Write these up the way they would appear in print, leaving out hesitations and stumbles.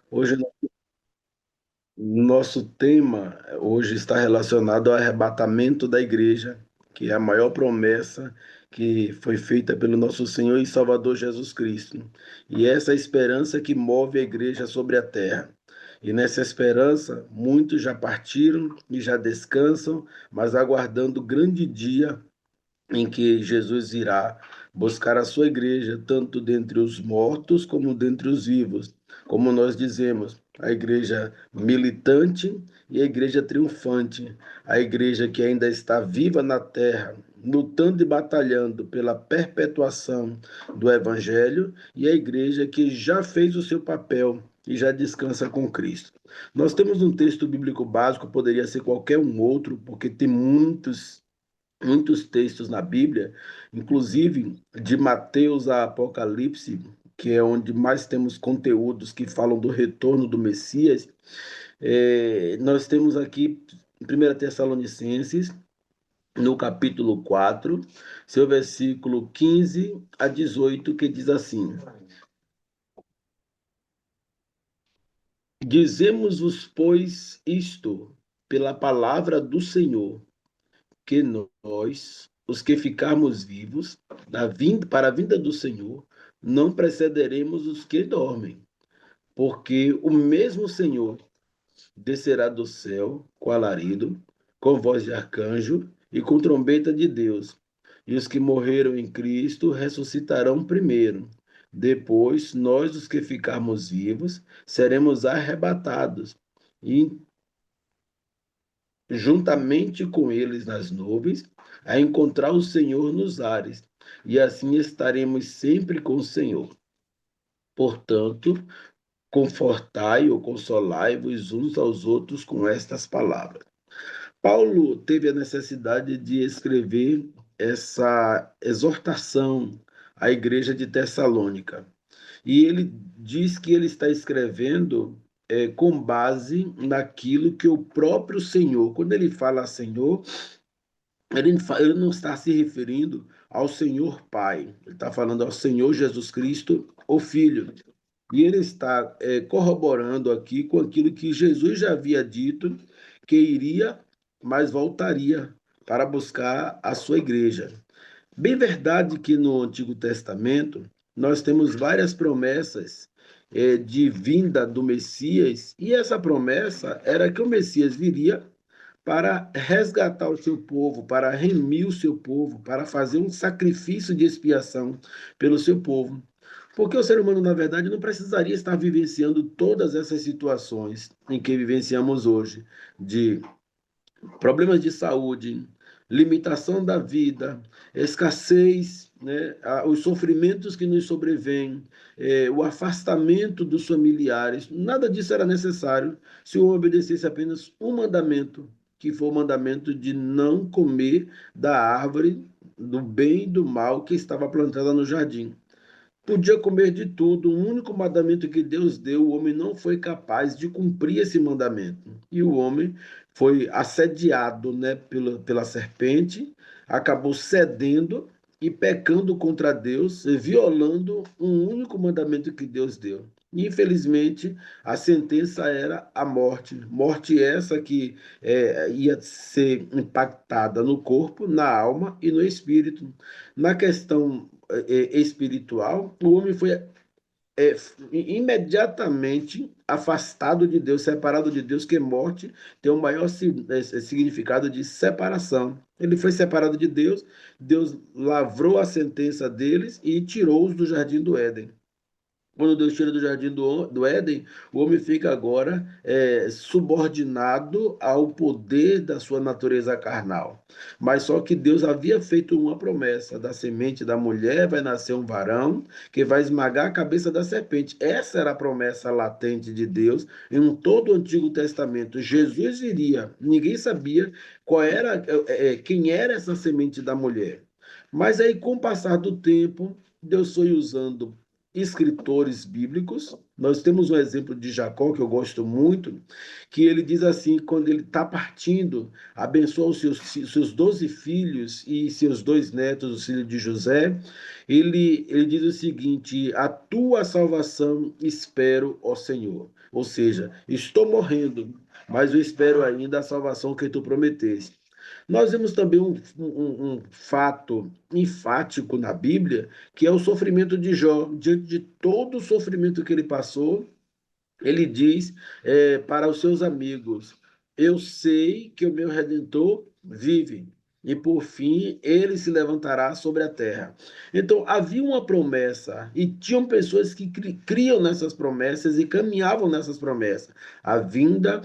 Hoje, nosso tema hoje está relacionado ao arrebatamento da igreja, que é a maior promessa que foi feita pelo nosso Senhor e Salvador Jesus Cristo. E essa é a esperança que move a igreja sobre a terra. E nessa esperança, muitos já partiram e já descansam, mas aguardando o grande dia em que Jesus irá buscar a sua igreja, tanto dentre os mortos como dentre os vivos. Como nós dizemos, a igreja militante e a igreja triunfante, a igreja que ainda está viva na terra, lutando e batalhando pela perpetuação do evangelho, e a igreja que já fez o seu papel e já descansa com Cristo. Nós temos um texto bíblico básico, poderia ser qualquer um outro, porque tem muitos textos na Bíblia, inclusive de Mateus a Apocalipse, que é onde mais temos conteúdos que falam do retorno do Messias. Nós temos aqui em 1 Tessalonicenses, no capítulo 4, seu versículo 15 a 18, que diz assim: Dizemos-vos, pois, isto pela palavra do Senhor, que nós, os que ficarmos vivos, para a vinda do Senhor, não precederemos os que dormem, porque o mesmo Senhor descerá do céu com alarido, com voz de arcanjo e com trombeta de Deus. E os que morreram em Cristo ressuscitarão primeiro. Depois, nós, os que ficarmos vivos, seremos arrebatados e juntamente com eles nas nuvens, a encontrar o Senhor nos ares, e assim estaremos sempre com o Senhor. Portanto, confortai ou consolai-vos uns aos outros com estas palavras. Paulo teve a necessidade de escrever essa exortação à igreja de Tessalônica. E ele diz que ele está escrevendo com base naquilo que o próprio Senhor, quando ele fala Senhor, ele não está se referindo ao Senhor Pai, ele está falando ao Senhor Jesus Cristo, o Filho. E ele está corroborando aqui com aquilo que Jesus já havia dito, que iria, mas voltaria para buscar a sua igreja. Bem verdade que no Antigo Testamento nós temos várias promessas de vinda do Messias, e essa promessa era que o Messias viria para resgatar o seu povo, para remir o seu povo, para fazer um sacrifício de expiação pelo seu povo. Porque o ser humano, na verdade, não precisaria estar vivenciando todas essas situações em que vivenciamos hoje, de problemas de saúde, limitação da vida, escassez, né, os sofrimentos que nos sobrevêm, o afastamento dos familiares, nada disso era necessário se o homem obedecesse apenas um mandamento, que foi o mandamento de não comer da árvore do bem e do mal que estava plantada no jardim. Podia comer de tudo, o único mandamento que Deus deu, o homem não foi capaz de cumprir esse mandamento. E o homem foi assediado, né, pela serpente, acabou cedendo e pecando contra Deus, violando um único mandamento que Deus deu. E, infelizmente, a sentença era a morte. Morte essa que ia ser impactada no corpo, na alma e no espírito. Na questão espiritual, o homem foi imediatamente afastado de Deus, separado de Deus, que morte tem o maior significado de separação. Ele foi separado de Deus, Deus lavrou a sentença deles e tirou-os do jardim do Éden. Quando Deus tira do jardim do Éden, o homem fica agora subordinado ao poder da sua natureza carnal. Mas só que Deus havia feito uma promessa: da semente da mulher vai nascer um varão que vai esmagar a cabeça da serpente. Essa era a promessa latente de Deus em todo o Antigo Testamento. Jesus iria, ninguém sabia qual era, quem era essa semente da mulher. Mas aí, com o passar do tempo, Deus foi usando escritores bíblicos. Nós temos um exemplo de Jacó, que eu gosto muito, que ele diz assim, quando ele está partindo, abençoa os seus 12 filhos e seus dois netos, os filhos de José, ele diz o seguinte: a tua salvação espero, ó Senhor. Ou seja, estou morrendo, mas eu espero ainda a salvação que tu prometeste. Nós vemos também um fato enfático na Bíblia, que é o sofrimento de Jó. Diante de todo o sofrimento que ele passou, ele diz para os seus amigos: eu sei que o meu Redentor vive, e por fim ele se levantará sobre a terra. Então havia uma promessa, e tinham pessoas que criam nessas promessas e caminhavam nessas promessas. A vinda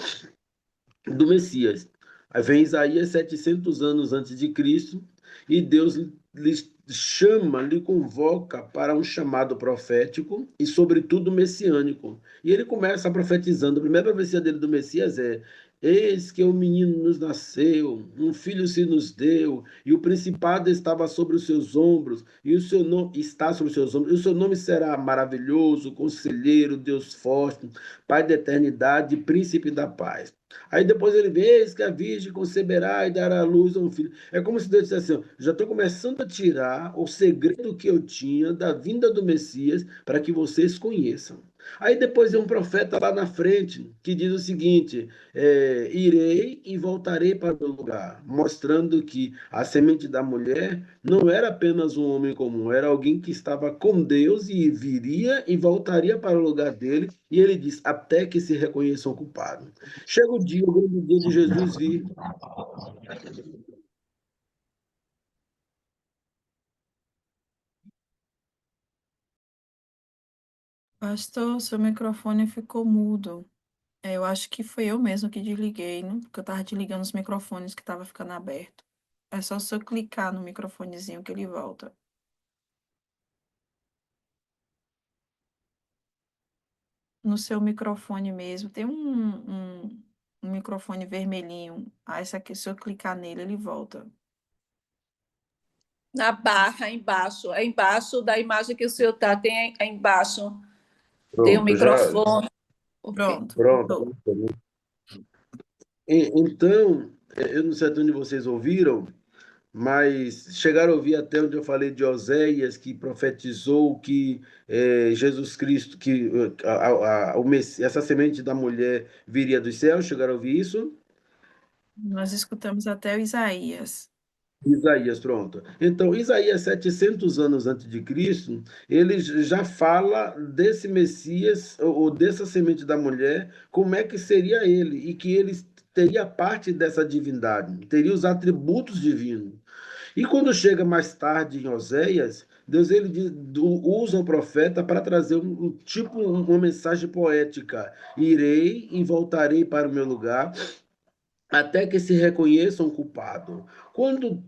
do Messias. Aí vem Isaías 700 anos antes de Cristo, e Deus lhe chama, lhe convoca para um chamado profético e, sobretudo, messiânico. E ele começa profetizando. A primeira profecia dele do Messias é: eis que um menino nos nasceu, um filho se nos deu, e o principado estava sobre os seus ombros, e o seu nome está sobre os seus ombros, e o seu nome será maravilhoso, conselheiro, Deus forte, Pai da eternidade, príncipe da paz. Aí depois ele vê: eis que a virgem conceberá e dará à luz a um filho. É como se Deus dissesse assim: já estou começando a tirar o segredo que eu tinha da vinda do Messias para que vocês conheçam. Aí depois é um profeta lá na frente que diz o seguinte: irei e voltarei para o meu lugar, mostrando que a semente da mulher não era apenas um homem comum, era alguém que estava com Deus e viria e voltaria para o lugar dele. E ele diz: até que se reconheçam culpados. Chega o dia, o grande dia de Jesus vir. Pastor, seu microfone ficou mudo. Eu acho que foi eu mesmo que desliguei, né? Porque eu tava desligando os microfones que tava ficando aberto. É só se eu clicar no microfonezinho que ele volta. No seu microfone mesmo, tem um microfone vermelhinho. Ah, esse aqui, se eu clicar nele, ele volta. Na barra embaixo, é embaixo da imagem que o senhor está, tem embaixo, tem um Pronto, já. microfone. Ok. Pronto, Pronto. voltou. Então, eu não sei até onde vocês ouviram, mas chegaram a ouvir até onde eu falei de Oséias, que profetizou que Jesus Cristo, que essa semente da mulher viria dos céus. Chegaram a ouvir isso? Nós escutamos até o Isaías. Isaías, pronto. Então, Isaías, 700 anos antes de Cristo, ele já fala desse Messias, ou dessa semente da mulher, como é que seria ele, e que ele teria parte dessa divindade, teria os atributos divinos. E quando chega mais tarde em Oséias, Deus usa o profeta para trazer uma mensagem poética: irei e voltarei para o meu lugar, até que se reconheçam culpado. Quando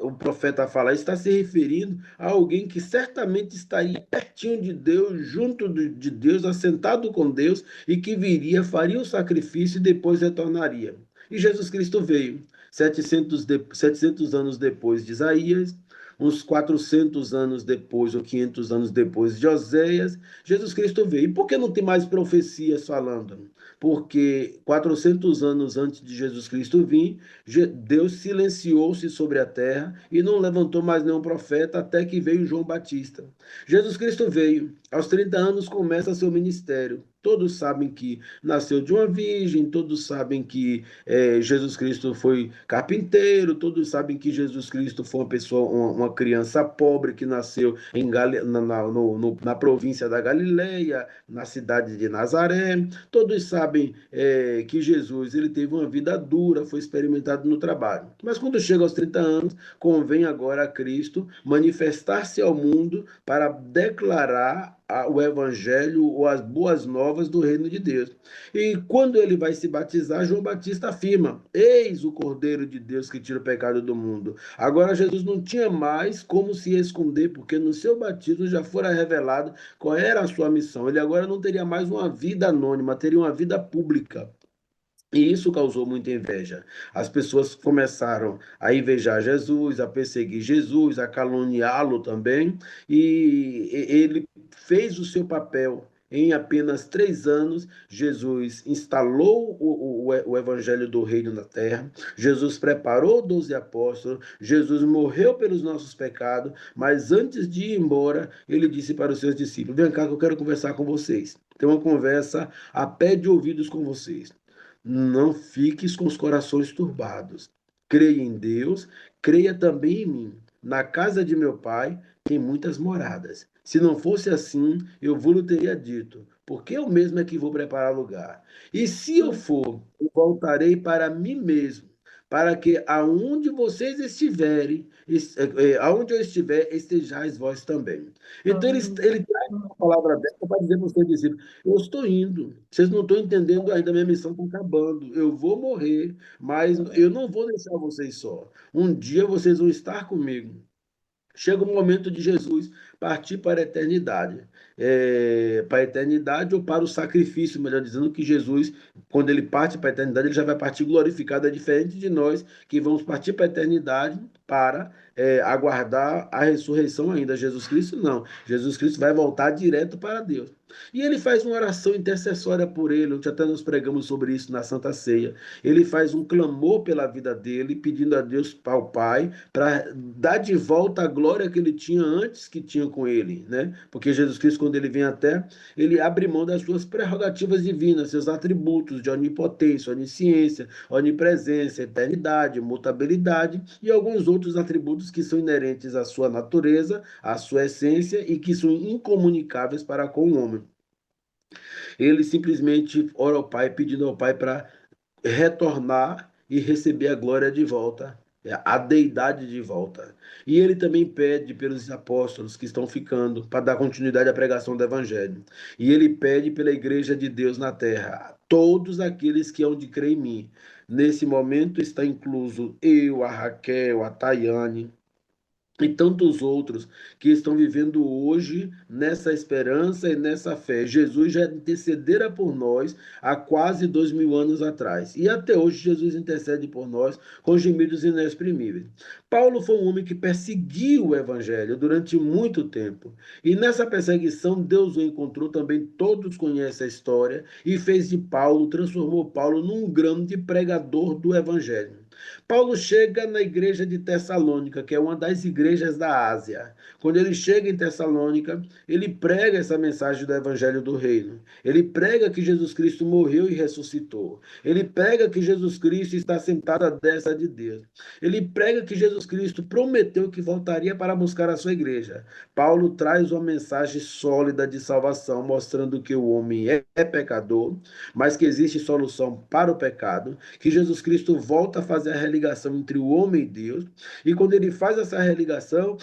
o profeta fala, está se referindo a alguém que certamente estaria pertinho de Deus, junto de Deus, assentado com Deus, e que viria, faria o sacrifício e depois retornaria. E Jesus Cristo veio, 700 anos depois de Isaías, uns 400 anos depois, ou 500 anos depois de Oséias, Jesus Cristo veio. E por que não tem mais profecias falando? Porque 400 anos antes de Jesus Cristo vir, Deus silenciou-se sobre a terra e não levantou mais nenhum profeta até que veio João Batista. Jesus Cristo veio, aos 30 anos começa seu ministério. Todos sabem que nasceu de uma virgem, todos sabem que Jesus Cristo foi carpinteiro, todos sabem que Jesus Cristo foi uma pessoa, uma criança pobre que nasceu na província da Galileia, na cidade de Nazaré. Todos sabem que Jesus ele teve uma vida dura, foi experimentado no trabalho. Mas quando chega aos 30 anos, convém agora a Cristo manifestar-se ao mundo para declarar o evangelho ou as boas novas do reino de Deus. E quando ele vai se batizar, João Batista afirma: eis o Cordeiro de Deus que tira o pecado do mundo. Agora Jesus não tinha mais como se esconder, porque no seu batismo já fora revelado qual era a sua missão. Ele agora não teria mais uma vida anônima, teria uma vida pública. E isso causou muita inveja. As pessoas começaram a invejar Jesus, a perseguir Jesus, a caluniá-lo também. E ele fez o seu papel. Em apenas 3 anos, Jesus instalou o evangelho do reino na terra, Jesus preparou 12 apóstolos, Jesus morreu pelos nossos pecados, mas antes de ir embora, ele disse para os seus discípulos: vem cá que eu quero conversar com vocês. Ter uma conversa a pé de ouvidos com vocês. Não fiques com os corações turbados. Creia em Deus, creia também em mim. Na casa de meu pai tem muitas moradas. Se não fosse assim, eu vos teria dito, porque eu mesmo é que vou preparar lugar. E se eu for, eu voltarei para mim mesmo, para que aonde vocês estiverem, aonde eu estiver, estejais vós também. Então ele traz uma palavra dessa para dizer para os seus discípulos: eu estou indo, vocês não estão entendendo ainda, minha missão está acabando, eu vou morrer, mas eu não vou deixar vocês só. Um dia vocês vão estar comigo. Chega o momento de Jesus partir para a eternidade. Para a eternidade ou para o sacrifício, melhor dizendo, que Jesus, quando ele parte para a eternidade, ele já vai partir glorificado. É diferente de nós que vamos partir para a eternidade para aguardar a ressurreição ainda. Jesus Cristo não. Jesus Cristo vai voltar direto para Deus. E ele faz uma oração intercessória por ele, onde até nós pregamos sobre isso na Santa Ceia. Ele faz um clamor pela vida dele, pedindo a Deus, ao Pai, para dar de volta a glória que ele tinha antes que tinha com ele, né? Porque Jesus Cristo, quando ele vem à Terra, ele abre mão das suas prerrogativas divinas, seus atributos de onipotência, onisciência, onipresença, eternidade, mutabilidade e alguns outros atributos que são inerentes à sua natureza, à sua essência e que são incomunicáveis para com o homem. Ele simplesmente ora ao Pai, pedindo ao Pai para retornar e receber a glória de volta, a deidade de volta. E ele também pede pelos apóstolos que estão ficando, para dar continuidade à pregação do Evangelho. E ele pede pela igreja de Deus na terra, todos aqueles que hão de crer em mim. Nesse momento está incluso eu, a Raquel, a Tayane, e tantos outros que estão vivendo hoje nessa esperança e nessa fé. Jesus já intercedera por nós há quase 2000 anos atrás. E até hoje Jesus intercede por nós com gemidos inexprimíveis. Paulo foi um homem que perseguiu o evangelho durante muito tempo. E nessa perseguição, Deus o encontrou também, todos conhecem a história, e fez de Paulo, transformou Paulo num grande pregador do evangelho. Paulo chega na igreja de Tessalônica, que é uma das igrejas da Ásia. Quando ele chega em Tessalônica, ele prega essa mensagem do Evangelho do Reino. Ele prega que Jesus Cristo morreu e ressuscitou. Ele prega que Jesus Cristo está sentado à destra de Deus. Ele prega que Jesus Cristo prometeu que voltaria para buscar a sua igreja. Paulo traz uma mensagem sólida de salvação, mostrando que o homem é pecador, mas que existe solução para o pecado, que Jesus Cristo volta a fazer a religação entre o homem e Deus, e quando ele faz essa religação,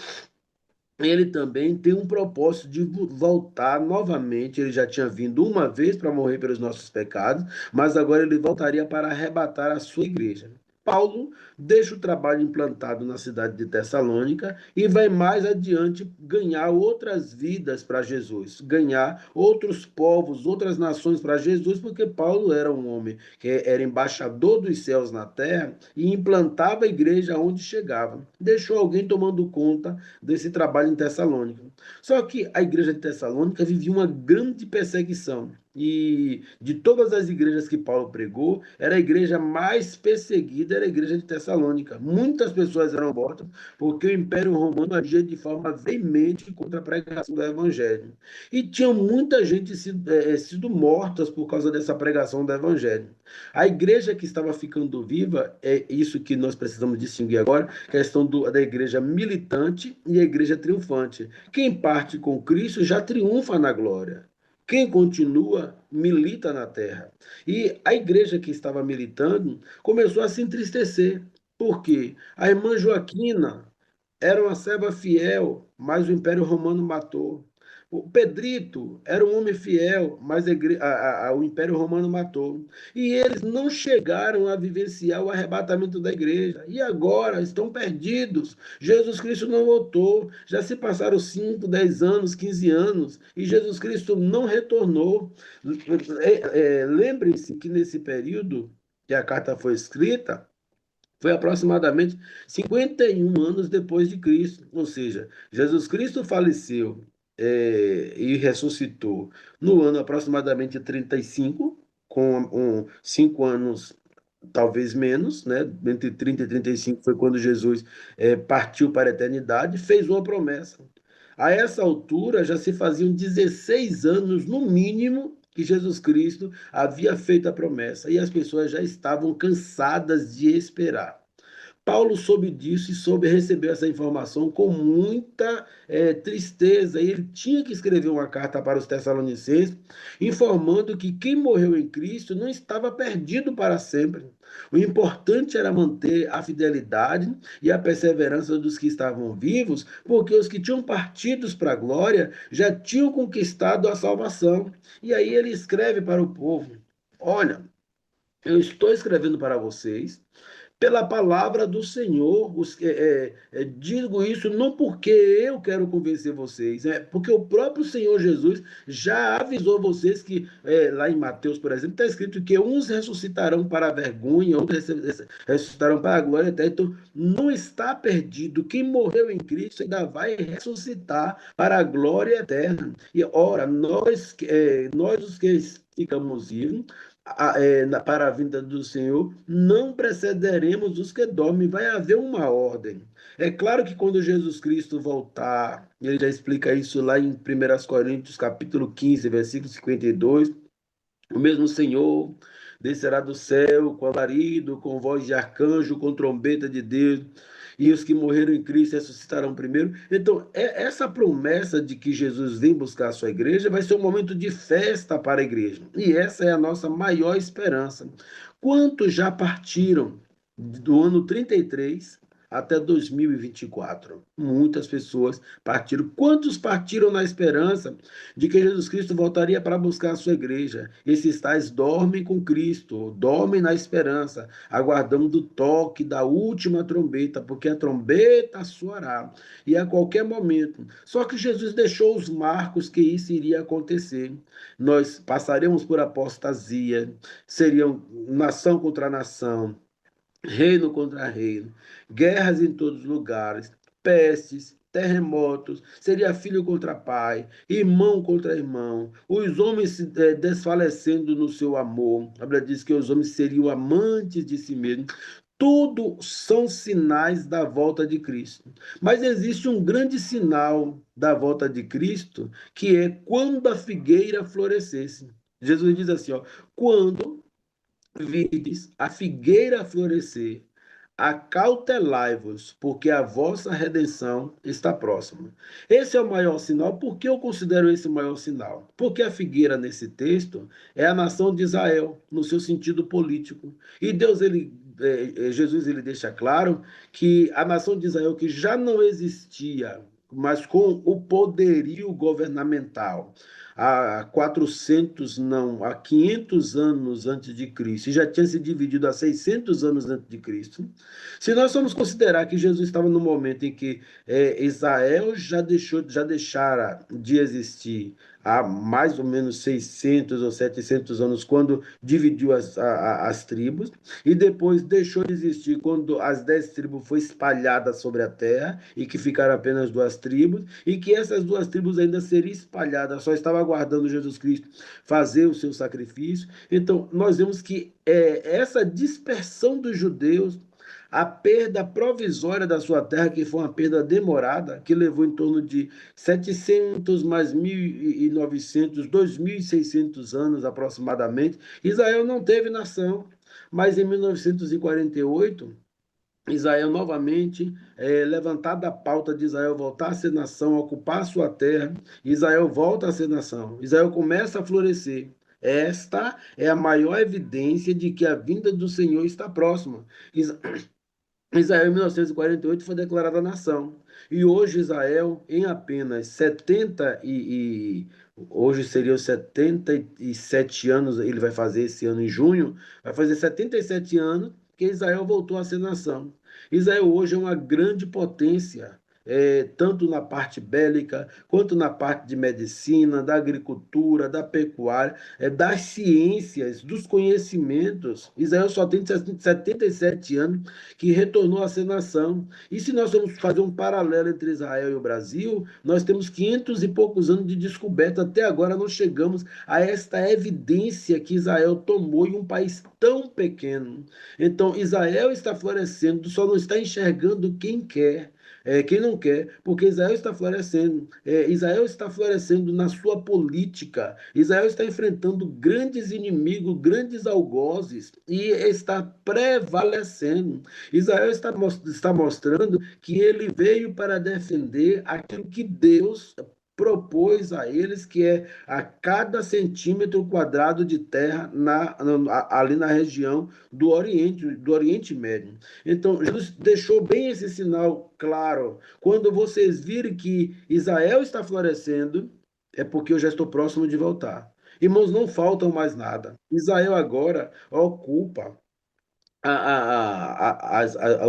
ele também tem um propósito de voltar novamente. Ele já tinha vindo uma vez para morrer pelos nossos pecados, mas agora ele voltaria para arrebatar a sua igreja. Paulo deixa o trabalho implantado na cidade de Tessalônica e vai mais adiante ganhar outras vidas para Jesus, ganhar outros povos, outras nações para Jesus, porque Paulo era um homem que era embaixador dos céus na terra e implantava a igreja onde chegava. Deixou alguém tomando conta desse trabalho em Tessalônica. Só que a igreja de Tessalônica vivia uma grande perseguição. E de todas as igrejas que Paulo pregou, era a igreja mais perseguida, era a igreja de Tessalônica. Muitas pessoas eram mortas porque o Império Romano agia de forma veemente contra a pregação do Evangelho. E tinha muita gente sido mortas por causa dessa pregação do Evangelho. A igreja que estava ficando viva, é isso que nós precisamos distinguir agora, questão da igreja militante e a igreja triunfante. Quem parte com Cristo já triunfa na glória. Quem continua, milita na terra. E a igreja que estava militando começou a se entristecer. Por quê? A irmã Joaquina era uma serva fiel, mas o Império Romano matou. O Pedrito era um homem fiel, mas o Império Romano matou. E eles não chegaram a vivenciar o arrebatamento da igreja. E agora estão perdidos. Jesus Cristo não voltou. Já se passaram 5, 10 anos, 15 anos, e Jesus Cristo não retornou. Lembrem-se que nesse período que a carta foi escrita, foi aproximadamente 51 anos depois de Cristo. Ou seja, Jesus Cristo faleceu e ressuscitou no ano aproximadamente 35, com 5 anos, talvez menos, né? Entre 30 e 35 foi quando Jesus partiu para a eternidade, fez uma promessa. A essa altura já se faziam 16 anos, no mínimo, que Jesus Cristo havia feito a promessa, e as pessoas já estavam cansadas de esperar. Paulo soube disso e soube receber essa informação com muita tristeza. E ele tinha que escrever uma carta para os Tessalonicenses, informando que quem morreu em Cristo não estava perdido para sempre. O importante era manter a fidelidade e a perseverança dos que estavam vivos, porque os que tinham partidos para a glória já tinham conquistado a salvação. E aí ele escreve para o povo: Olha, eu estou escrevendo para vocês pela palavra do Senhor. Digo isso não porque eu quero convencer vocês, é porque o próprio Senhor Jesus já avisou vocês que, lá em Mateus, por exemplo, está escrito que uns ressuscitarão para a vergonha, outros ressuscitarão para a glória eterna. Então, não está perdido. Quem morreu em Cristo ainda vai ressuscitar para a glória eterna. E, ora, nós os que ficamos vivos, para a vinda do Senhor, não precederemos os que dormem, vai haver uma ordem. É claro que quando Jesus Cristo voltar, ele já explica isso lá em 1 Coríntios, capítulo 15, versículo 52, o mesmo Senhor descerá do céu com alarido, com voz de arcanjo, com trombeta de Deus, e os que morreram em Cristo ressuscitarão primeiro. Então, essa promessa de que Jesus vem buscar a sua igreja vai ser um momento de festa para a igreja. E essa é a nossa maior esperança. Quantos já partiram do ano 33 até 2024? Muitas pessoas partiram. Quantos partiram na esperança de que Jesus Cristo voltaria para buscar a sua igreja? Esses tais dormem com Cristo, dormem na esperança, aguardando o toque da última trombeta, porque a trombeta soará e a qualquer momento. Só que Jesus deixou os marcos que isso iria acontecer. Nós passaremos por apostasia, seriam nação contra nação, reino contra reino, guerras em todos os lugares, pestes, terremotos, seria filho contra pai, irmão contra irmão, os homens se desfalecendo no seu amor. A Bíblia diz que os homens seriam amantes de si mesmos. Tudo são sinais da volta de Cristo. Mas existe um grande sinal da volta de Cristo, que é quando a figueira florescesse. Jesus diz assim, ó, quando vides a figueira florescer, acautelai-vos, porque a vossa redenção está próxima. Esse é o maior sinal. Por que eu considero esse o maior sinal? Porque a figueira, nesse texto, é a nação de Israel, no seu sentido político. E Deus, Jesus, ele deixa claro que a nação de Israel, que já não existia, mas com o poderio governamental, há 400, não, há 500 anos antes de Cristo, e já tinha se dividido há 600 anos antes de Cristo. Se nós formos considerar que Jesus estava no momento em que Israel já deixara de existir há mais ou menos 600 ou 700 anos, quando dividiu as tribos, e depois deixou de existir quando as 10 tribos foram espalhadas sobre a terra, e que ficaram apenas 2 tribos, e que essas 2 tribos ainda seriam espalhadas, só estava aguardando Jesus Cristo fazer o seu sacrifício. Então, nós vemos que essa dispersão dos judeus, a perda provisória da sua terra, que foi uma perda demorada, que levou em torno de 700 mais 1.900, 2.600 anos aproximadamente. Israel não teve nação, mas em 1948, Israel novamente, levantada a pauta de Israel voltar a ser nação, ocupar a sua terra, Israel volta a ser nação, Israel começa a florescer. Esta é a maior evidência de que a vinda do Senhor está próxima. Israel, em 1948, foi declarada nação. E hoje, Israel, em apenas 70 hoje seriam 77 anos, ele vai fazer esse ano em junho, vai fazer 77 anos que Israel voltou a ser nação. Israel hoje é uma grande potência tanto na parte bélica, quanto na parte de medicina, da agricultura, da pecuária, das ciências, dos conhecimentos. Israel só tem 77 anos que retornou a ser nação. E se nós vamos fazer um paralelo entre Israel e o Brasil, nós temos 500 e poucos anos de descoberta. Até agora não chegamos a esta evidência que Israel tomou em um país tão pequeno. Então, Israel está florescendo, só não está enxergando quem quer. Quem não quer, porque Israel está florescendo. Israel está florescendo na sua política. Israel está enfrentando grandes inimigos, grandes algozes, e está prevalecendo. Israel está mostrando que ele veio para defender aquilo que Deus propôs a eles, que é a cada centímetro quadrado de terra ali na região do Oriente Médio. Então, Jesus deixou bem esse sinal claro. Quando vocês virem que Israel está florescendo, é porque eu já estou próximo de voltar. Irmãos, não faltam mais nada. Israel agora ocupa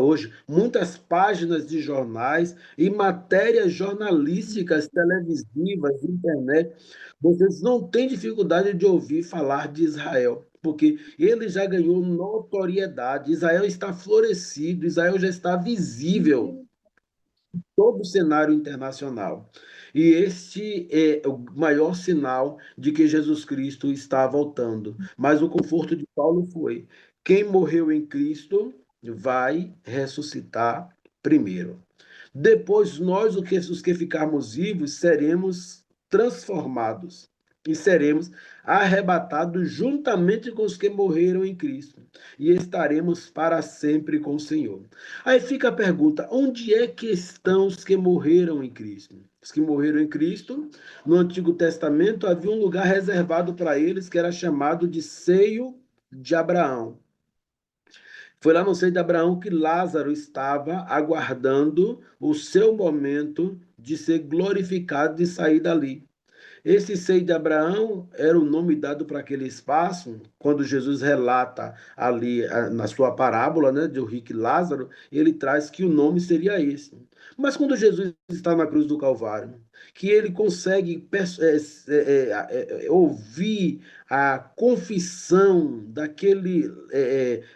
hoje muitas páginas de jornais e matérias jornalísticas, televisivas, internet. Vocês não têm dificuldade de ouvir falar de Israel, porque ele já ganhou notoriedade. Israel está florescido, Israel já está visível em todo o cenário internacional. E este é o maior sinal de que Jesus Cristo está voltando. Mas o conforto de Paulo foi: quem morreu em Cristo vai ressuscitar primeiro. Depois, nós, os que ficarmos vivos, seremos transformados e seremos arrebatados juntamente com os que morreram em Cristo. E estaremos para sempre com o Senhor. Aí fica a pergunta: onde é que estão os que morreram em Cristo? Os que morreram em Cristo, no Antigo Testamento, havia um lugar reservado para eles que era chamado de seio de Abraão. Foi lá no seio de Abraão que Lázaro estava aguardando o seu momento de ser glorificado, de sair dali. Esse seio de Abraão era o nome dado para aquele espaço, quando Jesus relata ali na sua parábola, né, de o rico e Lázaro, ele traz que o nome seria esse. Mas quando Jesus está na cruz do Calvário, que ele consegue ouvir a confissão daquele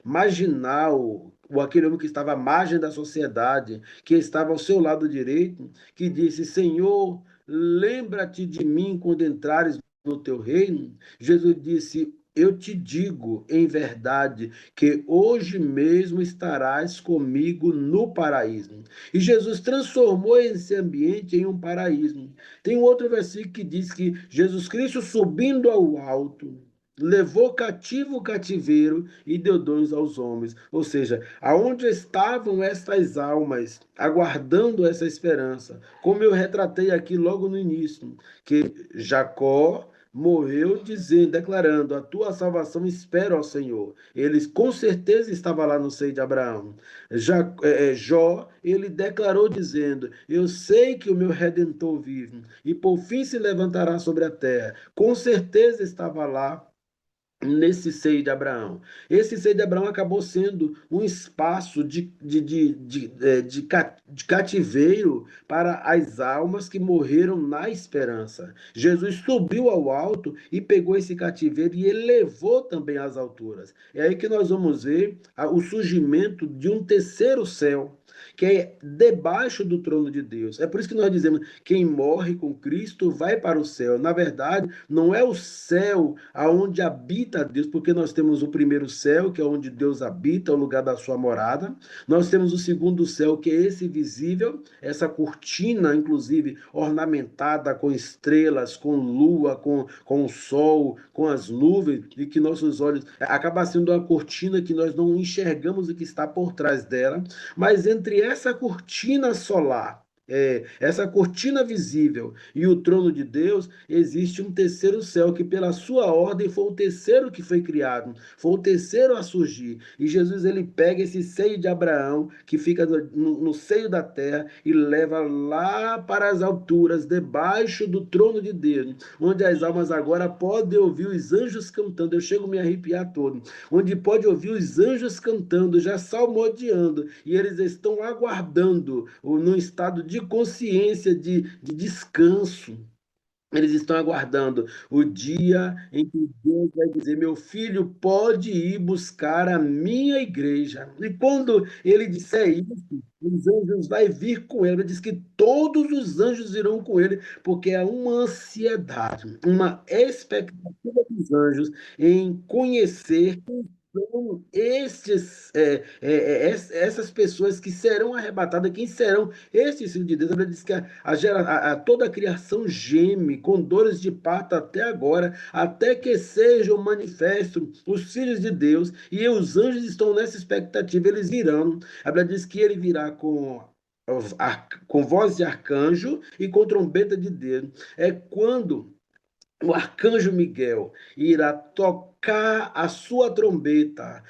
marginal, ou aquele homem que estava à margem da sociedade, que estava ao seu lado direito, que disse: Senhor, lembra-te de mim quando entrares no teu reino. Jesus disse: eu te digo em verdade que hoje mesmo estarás comigo no paraíso. E Jesus transformou esse ambiente em um paraíso. Tem um outro versículo que diz que Jesus Cristo, subindo ao alto, levou cativo o cativeiro e deu dons aos homens. Ou seja, aonde estavam estas almas aguardando essa esperança? Como eu retratei aqui logo no início, que Jacó morreu declarando: a tua salvação espero ao Senhor. Ele com certeza estava lá no seio de Abraão. Jó, ele declarou dizendo: eu sei que o meu Redentor vive e por fim se levantará sobre a terra. Com certeza estava lá nesse seio de Abraão. Esse seio de Abraão acabou sendo um espaço de cativeiro para as almas que morreram na esperança. Jesus subiu ao alto e pegou esse cativeiro e elevou também às alturas. É aí que nós vamos ver o surgimento de um terceiro céu, que é debaixo do trono de Deus. É por isso que nós dizemos: quem morre com Cristo vai para o céu. Na verdade, não é o céu aonde habita Deus, porque nós temos o primeiro céu, que é onde Deus habita, o lugar da sua morada. Nós temos o segundo céu, que é esse visível, essa cortina, inclusive, ornamentada com estrelas, com lua, com o sol, com as nuvens, e que nossos olhos acaba sendo uma cortina que nós não enxergamos o que está por trás dela, mas entre essa cortina solar, essa cortina visível e o trono de Deus, existe um terceiro céu, que pela sua ordem foi o terceiro que foi criado, foi o terceiro a surgir. E Jesus, ele pega esse seio de Abraão, que fica no seio da terra, e leva lá para as alturas, debaixo do trono de Deus, onde as almas agora podem ouvir os anjos cantando. Eu chego a me arrepiar todo. Onde pode ouvir os anjos cantando, já salmodiando, e eles estão aguardando, num estado de consciência, de descanso. Eles estão aguardando o dia em que Deus vai dizer: meu filho pode ir buscar a minha igreja. E quando ele disser isso, os anjos vai vir com ele. Ele diz que todos os anjos irão com ele, porque é uma ansiedade, uma expectativa dos anjos em conhecer quem são essas pessoas que serão arrebatadas, quem serão esses filhos de Deus. Ele diz que toda a criação geme com dores de parto até agora, até que sejam manifestos os filhos de Deus, e os anjos estão nessa expectativa, eles virão. A Bíblia diz que ele virá com voz de arcanjo e com trombeta de Deus. É quando o arcanjo Miguel irá tocar a sua trombeta,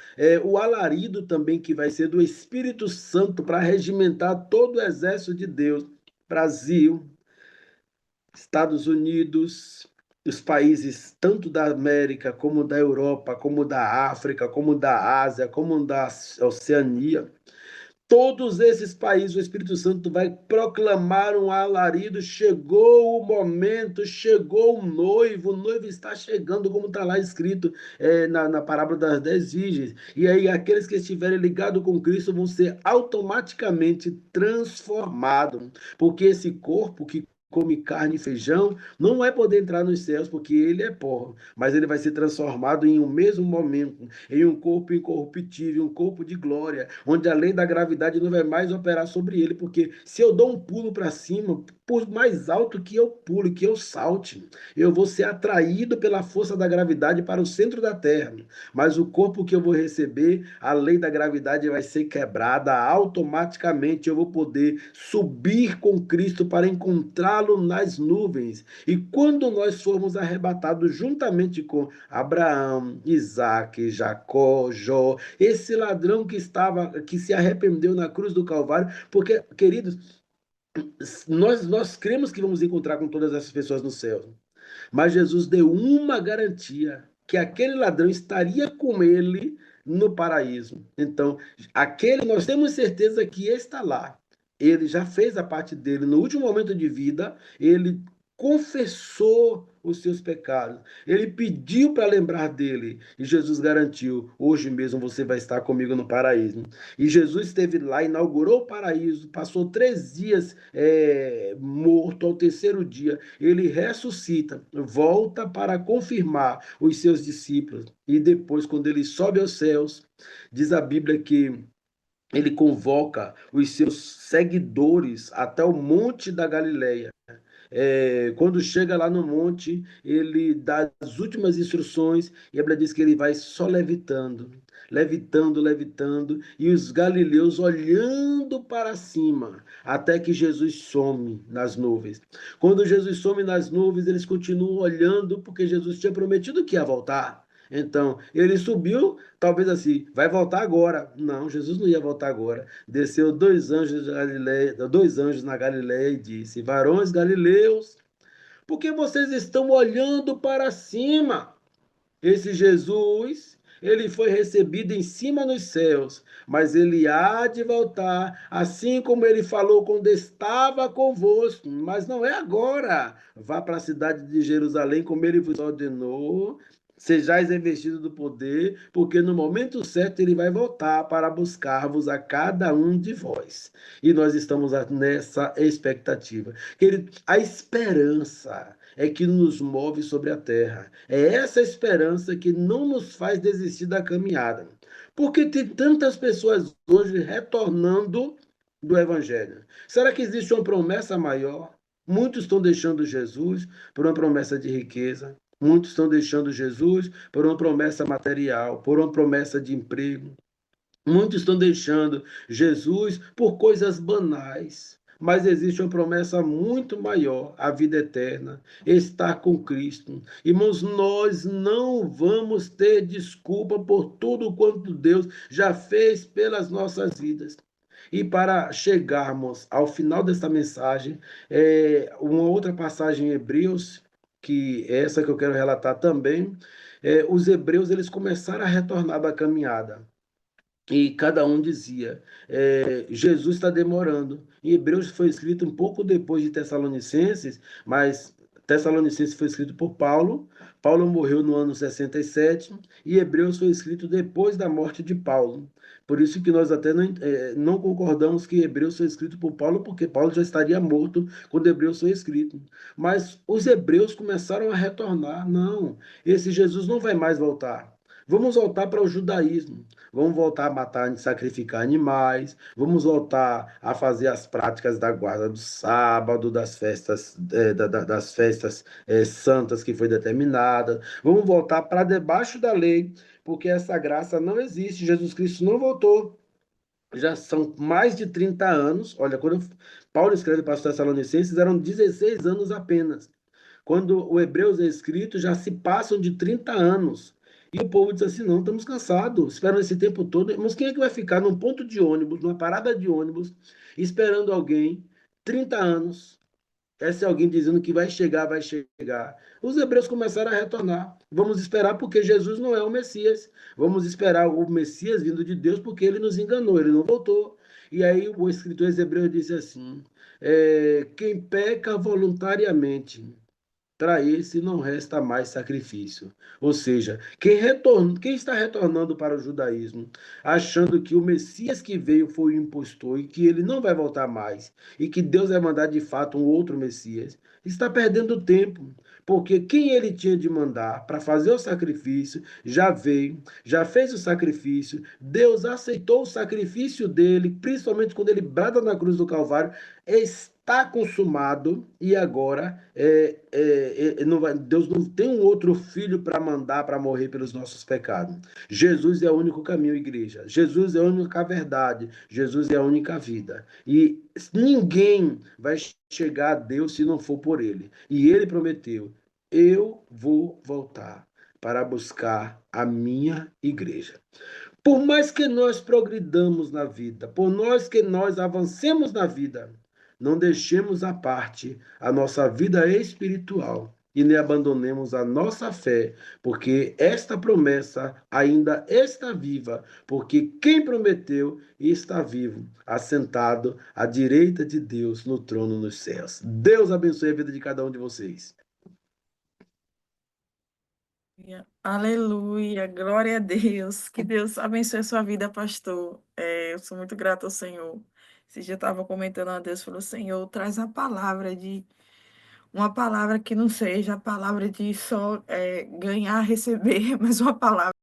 o alarido também que vai ser do Espírito Santo para regimentar todo o exército de Deus. Brasil, Estados Unidos, os países tanto da América, como da Europa, como da África, como da Ásia, como da Oceania. Todos esses países, o Espírito Santo vai proclamar um alarido: chegou o momento, chegou o noivo está chegando, como está lá escrito na parábola das 10 virgens. E aí aqueles que estiverem ligados com Cristo vão ser automaticamente transformados, porque esse corpo que come carne e feijão, não vai poder entrar nos céus, porque ele é pó, mas ele vai ser transformado em um mesmo momento, em um corpo incorruptível, um corpo de glória, onde a lei da gravidade não vai mais operar sobre ele, porque se eu dou um pulo para cima, por mais alto que eu pule, que eu salte, eu vou ser atraído pela força da gravidade para o centro da Terra, mas o corpo que eu vou receber, a lei da gravidade vai ser quebrada, automaticamente eu vou poder subir com Cristo para encontrá-lo nas nuvens. E quando nós formos arrebatados juntamente com Abraão, Isaac, Jacó, Jó, esse ladrão que se arrependeu na cruz do Calvário, porque, queridos, nós cremos que vamos encontrar com todas essas pessoas no céu, mas Jesus deu uma garantia, que aquele ladrão estaria com ele no paraíso. Então, nós temos certeza que está lá. Ele já fez a parte dele. No último momento de vida, ele confessou os seus pecados. Ele pediu para lembrar dele. E Jesus garantiu: hoje mesmo você vai estar comigo no paraíso. E Jesus esteve lá, inaugurou o paraíso, passou 3 dias morto. Ao terceiro dia, ele ressuscita, volta para confirmar os seus discípulos. E depois, quando ele sobe aos céus, diz a Bíblia que ele convoca os seus seguidores até o monte da Galileia. Quando chega lá no monte, ele dá as últimas instruções, e a Bíblia diz que ele vai só levitando, levitando, levitando, e os galileus olhando para cima, até que Jesus some nas nuvens. Quando Jesus some nas nuvens, eles continuam olhando, porque Jesus tinha prometido que ia voltar. Então, ele subiu, talvez assim, vai voltar agora. Não, Jesus não ia voltar agora. Desceu 2 anjos de Galileia, 2 anjos na Galileia e disse: varões galileus, por que vocês estão olhando para cima? Esse Jesus, ele foi recebido em cima nos céus, mas ele há de voltar, assim como ele falou quando estava convosco, mas não é agora. Vá para a cidade de Jerusalém, como ele vos ordenou, sejais revestidos do poder, porque no momento certo ele vai voltar para buscar-vos a cada um de vós. E nós estamos nessa expectativa. Querido, a esperança é que nos move sobre a terra. É essa esperança que não nos faz desistir da caminhada. Porque tem tantas pessoas hoje retornando do Evangelho. Será que existe uma promessa maior? Muitos estão deixando Jesus por uma promessa de riqueza. Muitos estão deixando Jesus por uma promessa material, por uma promessa de emprego. Muitos estão deixando Jesus por coisas banais. Mas existe uma promessa muito maior, a vida eterna, estar com Cristo. Irmãos, nós não vamos ter desculpa por tudo quanto Deus já fez pelas nossas vidas. E para chegarmos ao final desta mensagem, uma outra passagem em Hebreus, que é essa que eu quero relatar também, os hebreus eles começaram a retornar da caminhada. e cada um dizia: Jesus está demorando. Em Hebreus foi escrito um pouco depois de Tessalonicenses, mas Tessalonicenses foi escrito por Paulo. Paulo morreu no ano 67 e Hebreus foi escrito depois da morte de Paulo. Por isso que nós até não concordamos que Hebreus foi escrito por Paulo, porque Paulo já estaria morto quando Hebreus foi escrito. Mas os hebreus começaram a retornar. Não, esse Jesus não vai mais voltar. Vamos voltar para o judaísmo. Vamos voltar a matar e sacrificar animais, vamos voltar a fazer as práticas da guarda do sábado, das festas, das festas santas que foi determinada. Vamos voltar para debaixo da lei, porque essa graça não existe. Jesus Cristo não voltou. Já são mais de 30 anos. Olha, quando Paulo escreve para os Tessalonicenses, eram 16 anos apenas. Quando o Hebreus é escrito, já se passam de 30 anos. E o povo diz assim: não, estamos cansados, esperam esse tempo todo. Mas quem é que vai ficar num ponto de ônibus, numa parada de ônibus, esperando alguém 30 anos? Esse alguém dizendo que vai chegar, vai chegar. Os hebreus começaram a retornar. Vamos esperar porque Jesus não é o Messias. Vamos esperar o Messias vindo de Deus porque ele nos enganou, ele não voltou. E aí o escritor hebreu disse assim: quem peca voluntariamente, para esse não resta mais sacrifício. Ou seja, quem está retornando para o judaísmo, achando que o Messias que veio foi o impostor e que ele não vai voltar mais, e que Deus vai mandar de fato um outro Messias, está perdendo tempo. Porque quem ele tinha de mandar para fazer o sacrifício já veio, já fez o sacrifício, Deus aceitou o sacrifício dele, principalmente quando ele brada na cruz do Calvário, está consumado e agora Deus não tem um outro filho para mandar para morrer pelos nossos pecados. Jesus é o único caminho, igreja. Jesus é a única verdade. Jesus é a única vida. E ninguém vai chegar a Deus se não for por ele. E ele prometeu: eu vou voltar para buscar a minha igreja. Por mais que nós progridamos na vida, por mais que nós avancemos na vida, não deixemos à parte a nossa vida espiritual e nem abandonemos a nossa fé, porque esta promessa ainda está viva, porque quem prometeu está vivo, assentado à direita de Deus no trono nos céus. Deus abençoe a vida de cada um de vocês. Aleluia, glória a Deus. Que Deus abençoe a sua vida, pastor. Eu sou muito grata ao Senhor. Esse dia eu estava comentando a Deus, falou: Senhor, traz a palavra de uma palavra que não seja a palavra de só ganhar, receber, mas uma palavra